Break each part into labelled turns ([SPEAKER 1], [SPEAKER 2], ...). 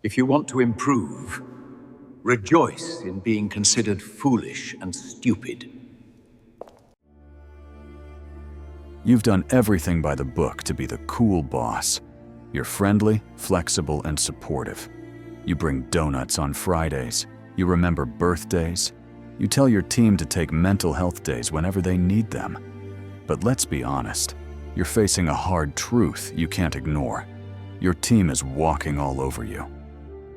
[SPEAKER 1] If you want to improve, rejoice in being considered foolish and stupid.
[SPEAKER 2] You've done everything by the book to be the cool boss. You're friendly, flexible, and supportive. You bring donuts on Fridays. You remember birthdays. You tell your team to take mental health days whenever they need them. But let's be honest, you're facing a hard truth you can't ignore. Your team is walking all over you.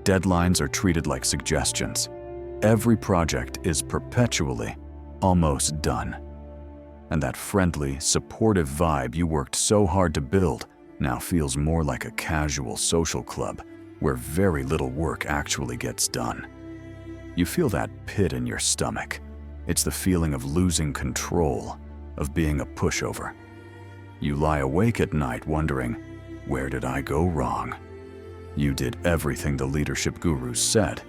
[SPEAKER 2] Deadlines are treated like suggestions. Every project is perpetually almost done. And that friendly, supportive vibe you worked so hard to build now feels more like a casual social club where very little work actually gets done. You feel that pit in your stomach. It's the feeling of losing control, of being a pushover. You lie awake at night wondering, where did I go wrong? You did everything the leadership gurus said.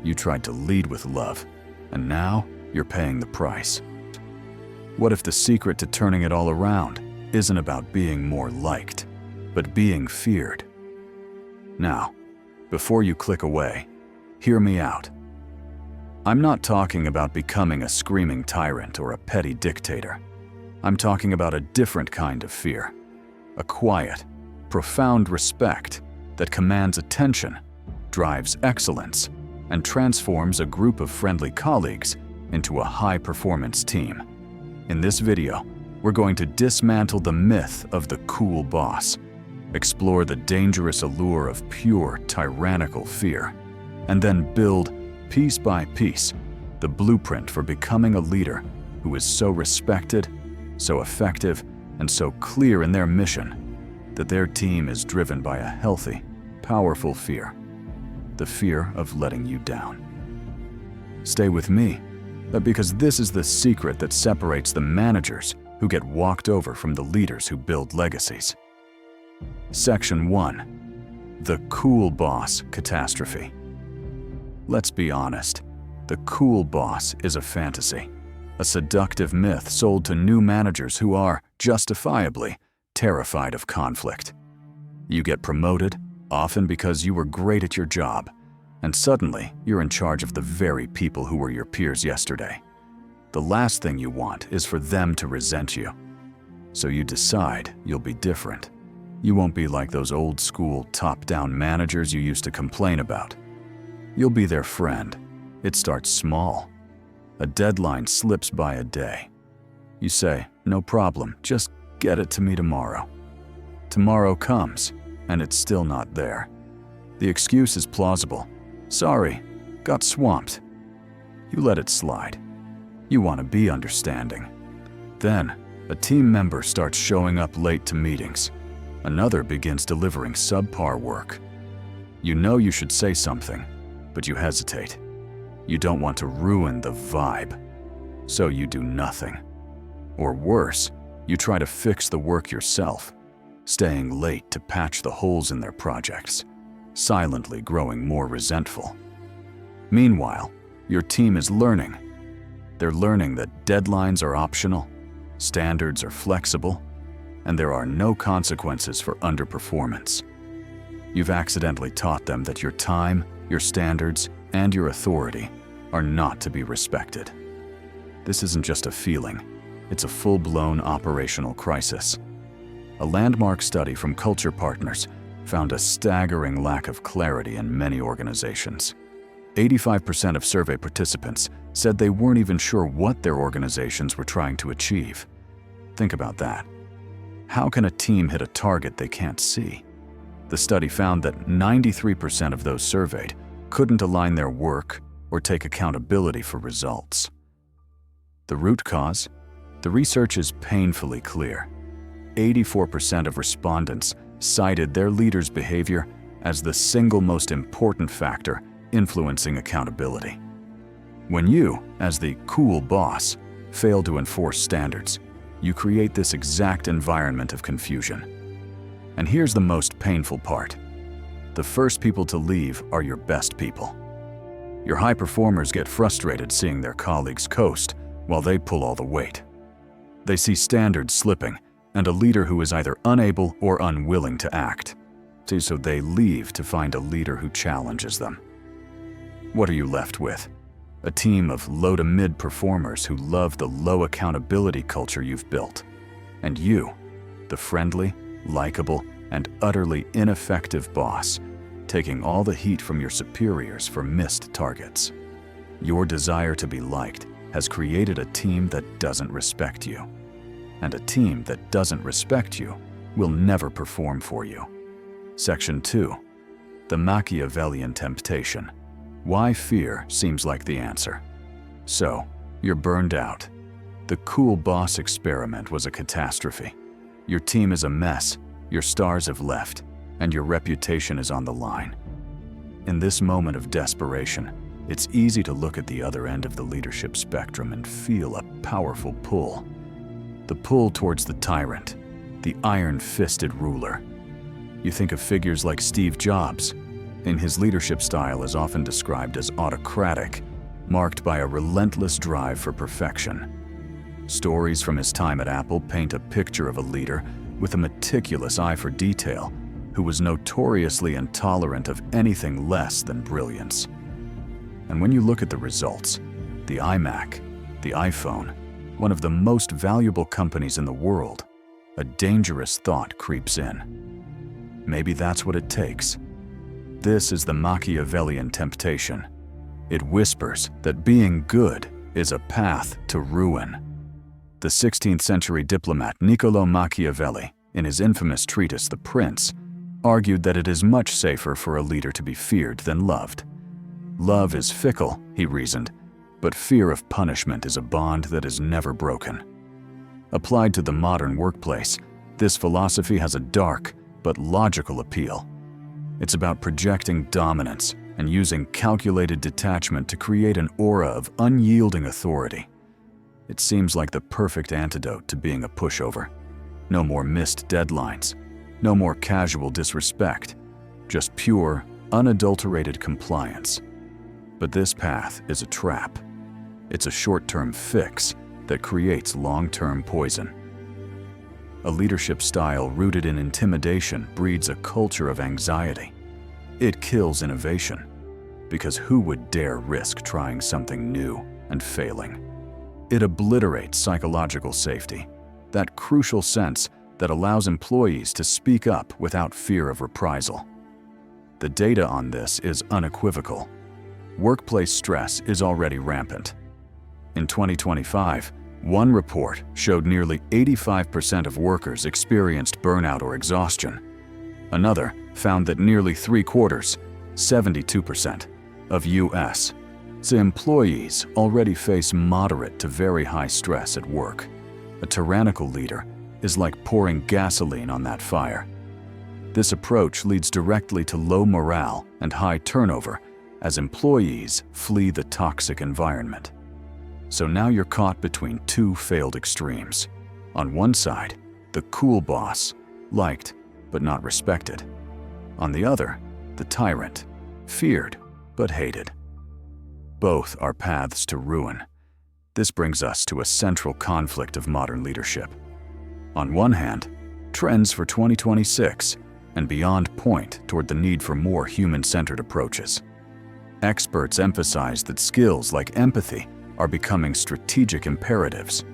[SPEAKER 2] You tried to lead with love, and now you're paying the price. What if the secret to turning it all around isn't about being more liked, but being feared? Now, before you click away, hear me out. I'm not talking about becoming a screaming tyrant or a petty dictator. I'm talking about a different kind of fear. A quiet, profound respect that commands attention, drives excellence, and transforms a group of friendly colleagues into a high-performance team. In this video, we're going to dismantle the myth of the cool boss, explore the dangerous allure of pure, tyrannical fear, and then build, piece by piece, the blueprint for becoming a leader who is so respected, so effective, and so clear in their mission that their team is driven by a healthy, powerful fear, the fear of letting you down. Stay with me, because this is the secret that separates the managers who get walked over from the leaders who build legacies. Section 1. The cool boss catastrophe. Let's be honest, the cool boss is a fantasy, a seductive myth sold to new managers who are, justifiably, terrified of conflict. You get promoted, often because you were great at your job, and suddenly you're in charge of the very people who were your peers yesterday. The last thing you want is for them to resent you. So you decide you'll be different. You won't be like those old-school, top-down managers you used to complain about. You'll be their friend. It starts small. A deadline slips by a day. You say, no problem, just get it to me tomorrow. Tomorrow comes, and it's still not there. The excuse is plausible. Sorry, got swamped. You let it slide. You want to be understanding. Then, a team member starts showing up late to meetings. Another begins delivering subpar work. You know you should say something, but you hesitate. You don't want to ruin the vibe, so you do nothing. Or worse, you try to fix the work yourself, staying late to patch the holes in their projects, silently growing more resentful. Meanwhile, your team is learning. They're learning that deadlines are optional, standards are flexible, and there are no consequences for underperformance. You've accidentally taught them that your time, your standards, and your authority are not to be respected. This isn't just a feeling, it's a full-blown operational crisis. A landmark study from Culture Partners found a staggering lack of clarity in many organizations. 85% of survey participants said they weren't even sure what their organizations were trying to achieve. Think about that. How can a team hit a target they can't see? The study found that 93% of those surveyed couldn't align their work or take accountability for results. The root cause? The research is painfully clear. 84% of respondents cited their leaders' behavior as the single most important factor influencing accountability. When you, as the cool boss, fail to enforce standards, you create this exact environment of confusion. And here's the most painful part. The first people to leave are your best people. Your high performers get frustrated seeing their colleagues coast while they pull all the weight. They see standards slipping and a leader who is either unable or unwilling to act. So they leave to find a leader who challenges them. What are you left with? A team of low to mid performers who love the low accountability culture you've built. And you, the friendly, likable, and utterly ineffective boss, taking all the heat from your superiors for missed targets. Your desire to be liked has created a team that doesn't respect you. And a team that doesn't respect you will never perform for you. Section 2. The Machiavellian temptation. Why fear seems like the answer. So, you're burned out. The cool boss experiment was a catastrophe. Your team is a mess, your stars have left, and your reputation is on the line. In this moment of desperation, it's easy to look at the other end of the leadership spectrum and feel a powerful pull. The pull towards the tyrant, the iron-fisted ruler. You think of figures like Steve Jobs. In his leadership style is often described as autocratic, marked by a relentless drive for perfection. Stories from his time at Apple paint a picture of a leader with a meticulous eye for detail who was notoriously intolerant of anything less than brilliance. And when you look at the results, the iMac, the iPhone, one of the most valuable companies in the world, a dangerous thought creeps in. Maybe that's what it takes. This is the Machiavellian temptation. It whispers that being good is a path to ruin. The 16th century diplomat Niccolò Machiavelli, in his infamous treatise The Prince, argued that it is much safer for a leader to be feared than loved. Love is fickle, he reasoned, but fear of punishment is a bond that is never broken. Applied to the modern workplace, this philosophy has a dark but logical appeal. It's about projecting dominance and using calculated detachment to create an aura of unyielding authority. It seems like the perfect antidote to being a pushover. No more missed deadlines, no more casual disrespect, just pure, unadulterated compliance. But this path is a trap. It's a short-term fix that creates long-term poison. A leadership style rooted in intimidation breeds a culture of anxiety. It kills innovation, because who would dare risk trying something new and failing? It obliterates psychological safety, that crucial sense that allows employees to speak up without fear of reprisal. The data on this is unequivocal. Workplace stress is already rampant. In 2025, one report showed nearly 85% of workers experienced burnout or exhaustion. Another found that nearly 3/4, 72%, of U.S. employees already face moderate to very high stress at work. A tyrannical leader is like pouring gasoline on that fire. This approach leads directly to low morale and high turnover as employees flee the toxic environment. So now you're caught between two failed extremes. On one side, the cool boss, liked but not respected. On the other, the tyrant, feared but hated. Both are paths to ruin. This brings us to a central conflict of modern leadership. On one hand, trends for 2026 and beyond point toward the need for more human-centered approaches. Experts emphasize that skills like empathy are becoming strategic imperatives.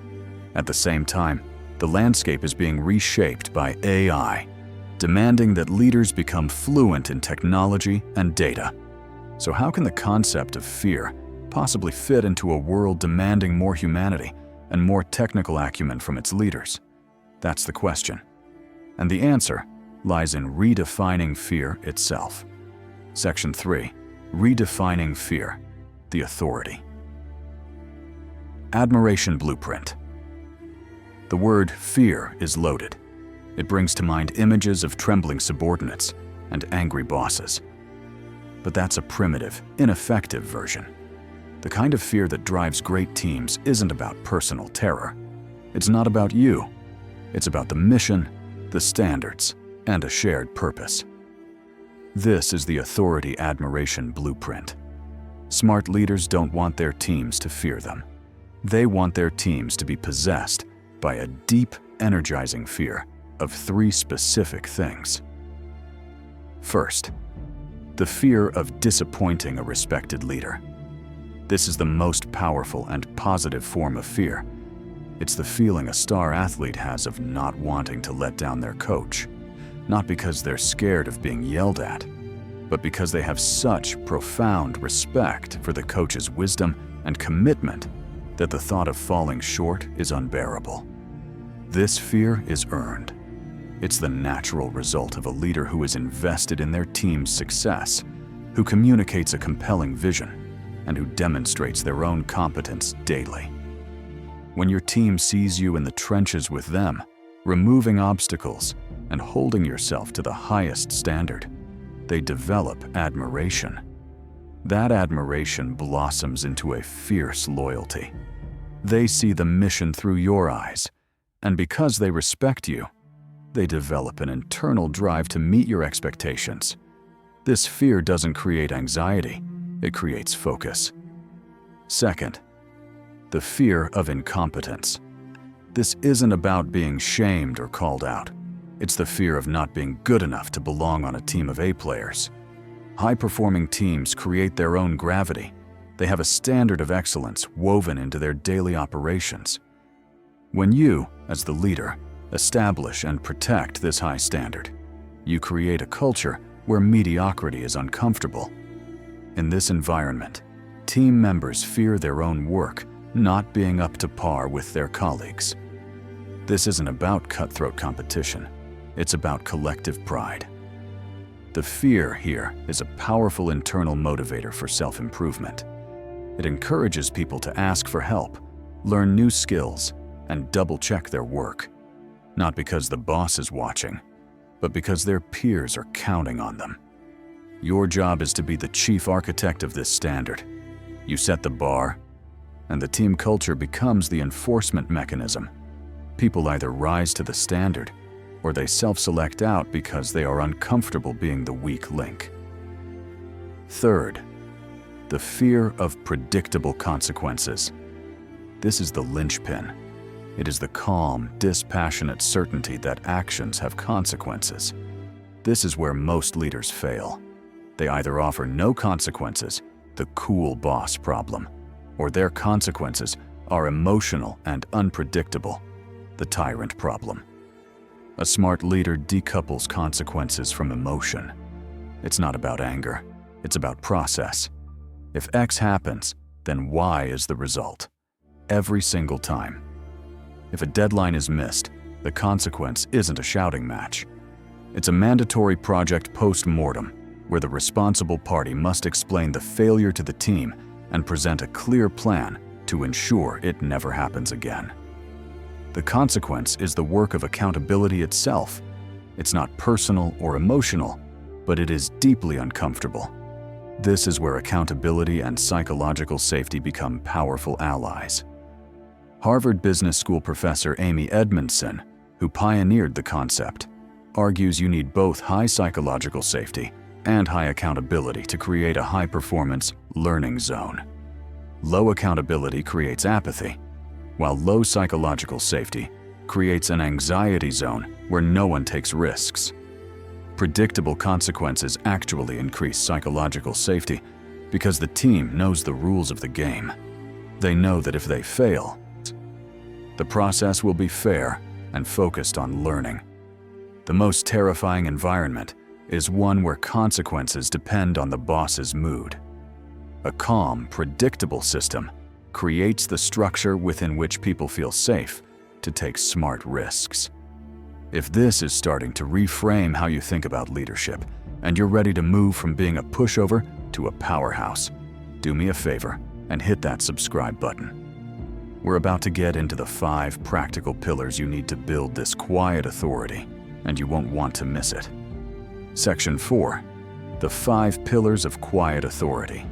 [SPEAKER 2] At the same time, the landscape is being reshaped by AI, demanding that leaders become fluent in technology and data. So how can the concept of fear possibly fit into a world demanding more humanity and more technical acumen from its leaders? That's the question. And the answer lies in redefining fear itself. Section 3. Redefining fear, the authority. Admiration blueprint. The word fear is loaded. It brings to mind images of trembling subordinates and angry bosses. But that's a primitive, ineffective version. The kind of fear that drives great teams isn't about personal terror. It's not about you. It's about the mission, the standards, and a shared purpose. This is the authority admiration blueprint. Smart leaders don't want their teams to fear them. They want their teams to be possessed by a deep, energizing fear of 3 specific things. First, the fear of disappointing a respected leader. This is the most powerful and positive form of fear. It's the feeling a star athlete has of not wanting to let down their coach, not because they're scared of being yelled at, but because they have such profound respect for the coach's wisdom and commitment that the thought of falling short is unbearable. This fear is earned. It's the natural result of a leader who is invested in their team's success, who communicates a compelling vision, and who demonstrates their own competence daily. When your team sees you in the trenches with them, removing obstacles and holding yourself to the highest standard, they develop admiration. That admiration blossoms into a fierce loyalty. They see the mission through your eyes, and because they respect you, they develop an internal drive to meet your expectations. This fear doesn't create anxiety, it creates focus. Second, the fear of incompetence. This isn't about being shamed or called out. It's the fear of not being good enough to belong on a team of A players. High-performing teams create their own gravity. They have a standard of excellence woven into their daily operations. When you, as the leader, establish and protect this high standard, you create a culture where mediocrity is uncomfortable. In this environment, team members fear their own work not being up to par with their colleagues. This isn't about cutthroat competition. It's about collective pride. The fear here is a powerful internal motivator for self-improvement. It encourages people to ask for help, learn new skills, and double-check their work. Not because the boss is watching, but because their peers are counting on them. Your job is to be the chief architect of this standard. You set the bar, and the team culture becomes the enforcement mechanism. People either rise to the standard, or they self-select out because they are uncomfortable being the weak link. Third, the fear of predictable consequences. This is the linchpin. It is the calm, dispassionate certainty that actions have consequences. This is where most leaders fail. They either offer no consequences, the cool boss problem, or their consequences are emotional and unpredictable, the tyrant problem. A smart leader decouples consequences from emotion. It's not about anger, it's about process. If X happens, then Y is the result. Every single time. If a deadline is missed, the consequence isn't a shouting match. It's a mandatory project post-mortem, where the responsible party must explain the failure to the team and present a clear plan to ensure it never happens again. The consequence is the work of accountability itself. It's not personal or emotional, but it is deeply uncomfortable. This is where accountability and psychological safety become powerful allies. Harvard Business School professor Amy Edmondson, who pioneered the concept, argues you need both high psychological safety and high accountability to create a high-performance learning zone. Low accountability creates apathy, while low psychological safety creates an anxiety zone where no one takes risks. Predictable consequences actually increase psychological safety because the team knows the rules of the game. They know that if they fail, the process will be fair and focused on learning. The most terrifying environment is one where consequences depend on the boss's mood. A calm, predictable system creates the structure within which people feel safe to take smart risks. If this is starting to reframe how you think about leadership, and you're ready to move from being a pushover to a powerhouse, do me a favor and hit that subscribe button. We're about to get into the 5 practical pillars you need to build this quiet authority, and you won't want to miss it. Section 4. The 5 Pillars of Quiet Authority.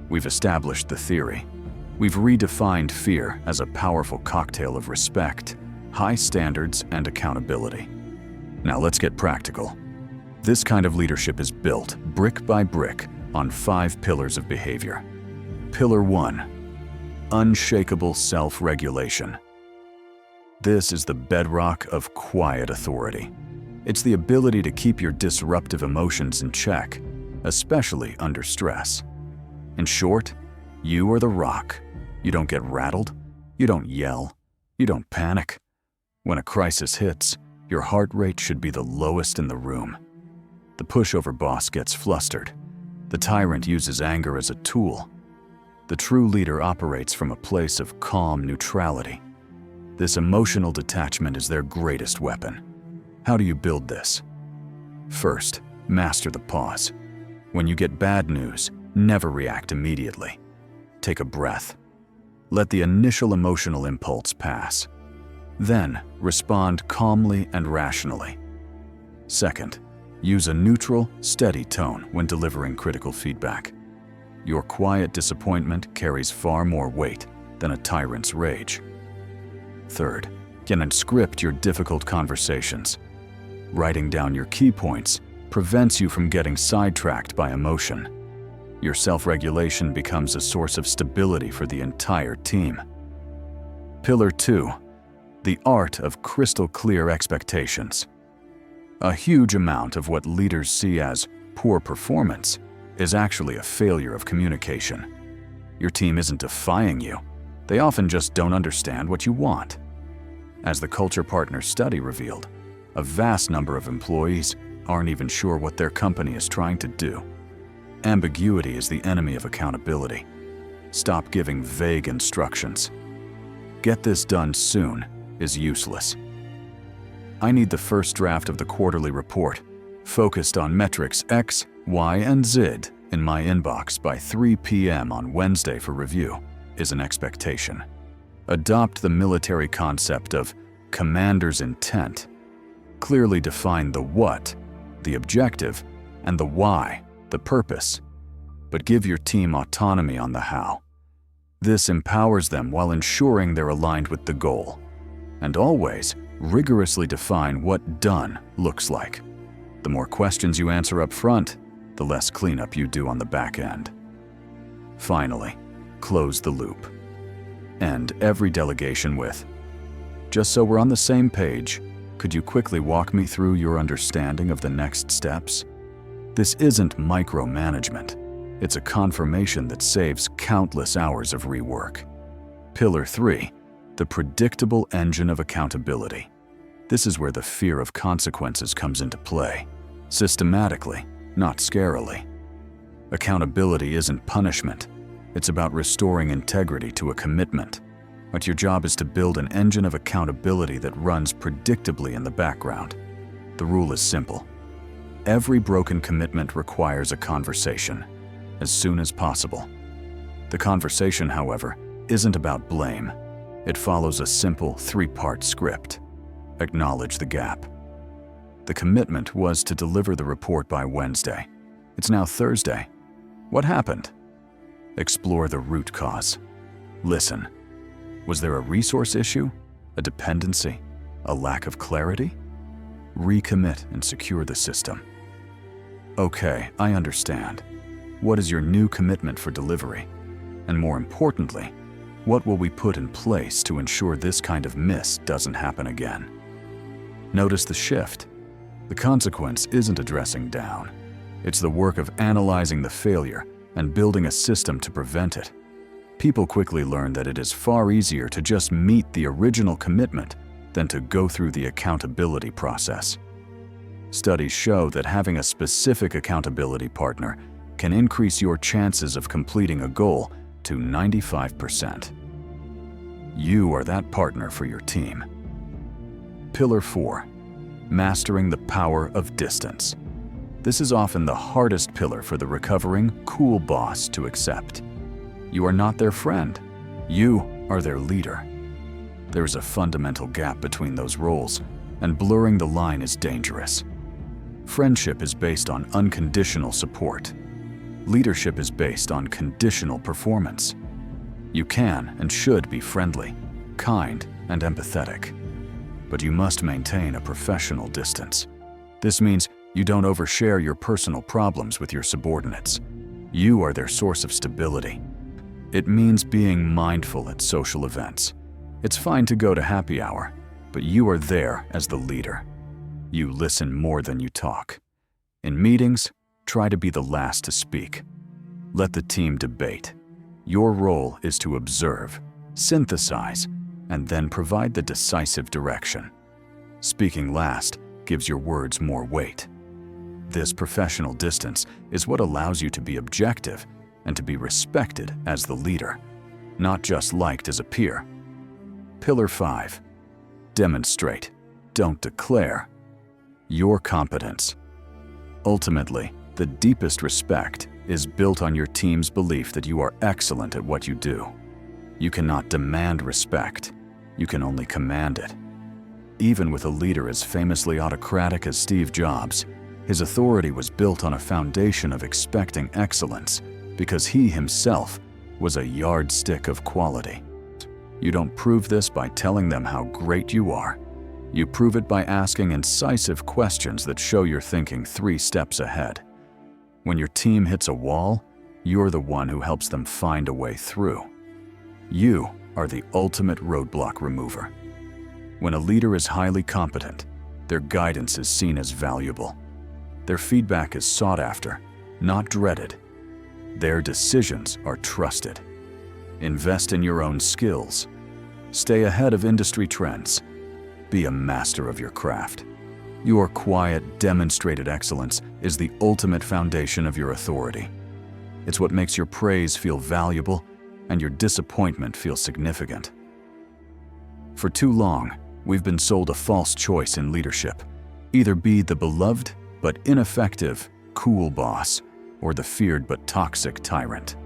[SPEAKER 2] We've established the theory. We've redefined fear as a powerful cocktail of respect, high standards, and accountability. Now let's get practical. This kind of leadership is built, brick by brick, on 5 pillars of behavior. Pillar 1. Unshakable self-regulation. This is the bedrock of quiet authority. It's the ability to keep your disruptive emotions in check, especially under stress. In short, you are the rock. You don't get rattled, you don't yell, you don't panic. When a crisis hits, your heart rate should be the lowest in the room. The pushover boss gets flustered. The tyrant uses anger as a tool. The true leader operates from a place of calm neutrality. This emotional detachment is their greatest weapon. How do you build this? First, master the pause. When you get bad news, never react immediately. Take a breath. Let the initial emotional impulse pass. Then, respond calmly and rationally. Second, use a neutral, steady tone when delivering critical feedback. Your quiet disappointment carries far more weight than a tyrant's rage. Third, script your difficult conversations. Writing down your key points prevents you from getting sidetracked by emotion. Your self-regulation becomes a source of stability for the entire team. Pillar 2. The art of crystal clear expectations. A huge amount of what leaders see as poor performance is actually a failure of communication. Your team isn't defying you. They often just don't understand what you want. As the Culture Partners study revealed, a vast number of employees aren't even sure what their company is trying to do. Ambiguity is the enemy of accountability. Stop giving vague instructions. Get this done soon is useless. I need the first draft of the quarterly report, focused on metrics X, Y, and Z, in my inbox by 3 p.m. on Wednesday for review, is an expectation. Adopt the military concept of commander's intent. Clearly define the what, the objective, and the why, the purpose, but give your team autonomy on the how. This empowers them while ensuring they're aligned with the goal. And always rigorously define what done looks like. The more questions you answer up front, the less cleanup you do on the back end. Finally, close the loop. End every delegation with, "Just so we're on the same page, could you quickly walk me through your understanding of the next steps?" This isn't micromanagement. It's a confirmation that saves countless hours of rework. Pillar 3. The predictable engine of accountability. This is where the fear of consequences comes into play. Systematically, not scarily. Accountability isn't punishment. It's about restoring integrity to a commitment. But your job is to build an engine of accountability that runs predictably in the background. The rule is simple. Every broken commitment requires a conversation, as soon as possible. The conversation, however, isn't about blame. It follows a simple 3-part script. Acknowledge the gap. The commitment was to deliver the report by Wednesday. It's now Thursday. What happened? Explore the root cause. Listen. Was there a resource issue? A dependency? A lack of clarity? Recommit and secure the system. Okay, I understand. What is your new commitment for delivery? And more importantly, what will we put in place to ensure this kind of miss doesn't happen again? Notice the shift. The consequence isn't addressing down. It's the work of analyzing the failure and building a system to prevent it. People quickly learn that it is far easier to just meet the original commitment than to go through the accountability process. Studies show that having a specific accountability partner can increase your chances of completing a goal to 95%. You are that partner for your team. Pillar 4. Mastering the power of distance. This is often the hardest pillar for the recovering, cool boss to accept. You are not their friend. You are their leader. There is a fundamental gap between those roles, and blurring the line is dangerous. Friendship is based on unconditional support. Leadership is based on conditional performance. You can and should be friendly, kind, and empathetic. But you must maintain a professional distance. This means you don't overshare your personal problems with your subordinates. You are their source of stability. It means being mindful at social events. It's fine to go to happy hour, but you are there as the leader. You listen more than you talk. In meetings, try to be the last to speak. Let the team debate. Your role is to observe, synthesize, and then provide the decisive direction. Speaking last gives your words more weight. This professional distance is what allows you to be objective and to be respected as the leader, not just liked as a peer. Pillar 5. Demonstrate, don't declare, your competence. Ultimately, the deepest respect is built on your team's belief that you are excellent at what you do. You cannot demand respect, you can only command it. Even with a leader as famously autocratic as Steve Jobs, his authority was built on a foundation of expecting excellence because he himself was a yardstick of quality. You don't prove this by telling them how great you are. You prove it by asking incisive questions that show you're thinking 3 steps ahead. When your team hits a wall, you're the one who helps them find a way through. You are the ultimate roadblock remover. When a leader is highly competent, their guidance is seen as valuable. Their feedback is sought after, not dreaded. Their decisions are trusted. Invest in your own skills. Stay ahead of industry trends. Be a master of your craft. Your quiet, demonstrated excellence is the ultimate foundation of your authority. It's what makes your praise feel valuable and your disappointment feel significant. For too long, we've been sold a false choice in leadership. Either be the beloved but ineffective, cool boss, or the feared but toxic tyrant.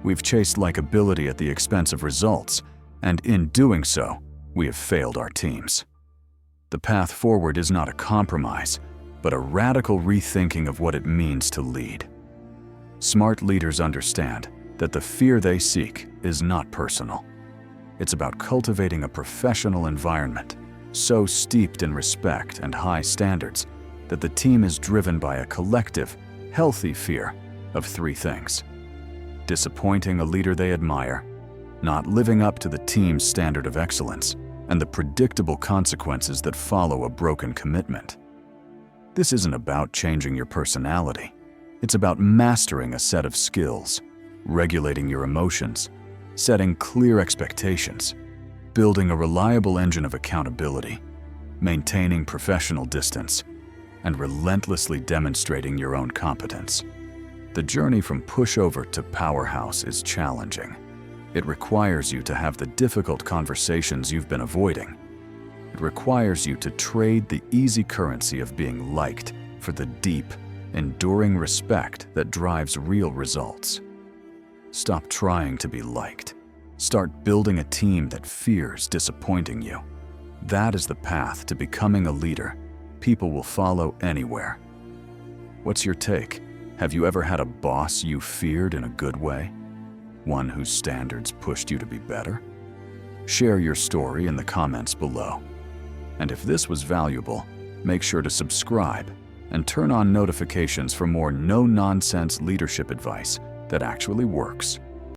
[SPEAKER 2] We've chased likability at the expense of results, and in doing so, we have failed our teams. The path forward is not a compromise, but a radical rethinking of what it means to lead. Smart leaders understand that the fear they seek is not personal. It's about cultivating a professional environment so steeped in respect and high standards that the team is driven by a collective, healthy fear of 3 things: disappointing a leader they admire, not living up to the team's standard of excellence, and the predictable consequences that follow a broken commitment. This isn't about changing your personality. It's about mastering a set of skills, regulating your emotions, setting clear expectations, building a reliable engine of accountability, maintaining professional distance, and relentlessly demonstrating your own competence. The journey from pushover to powerhouse is challenging. It requires you to have the difficult conversations you've been avoiding. It requires you to trade the easy currency of being liked for the deep, enduring respect that drives real results. Stop trying to be liked. Start building a team that fears disappointing you. That is the path to becoming a leader people will follow anywhere. What's your take? Have you ever had a boss you feared in a good way? One whose standards pushed you to be better? Share your story in the comments below. And if this was valuable, make sure to subscribe and turn on notifications for more no-nonsense leadership advice that actually works.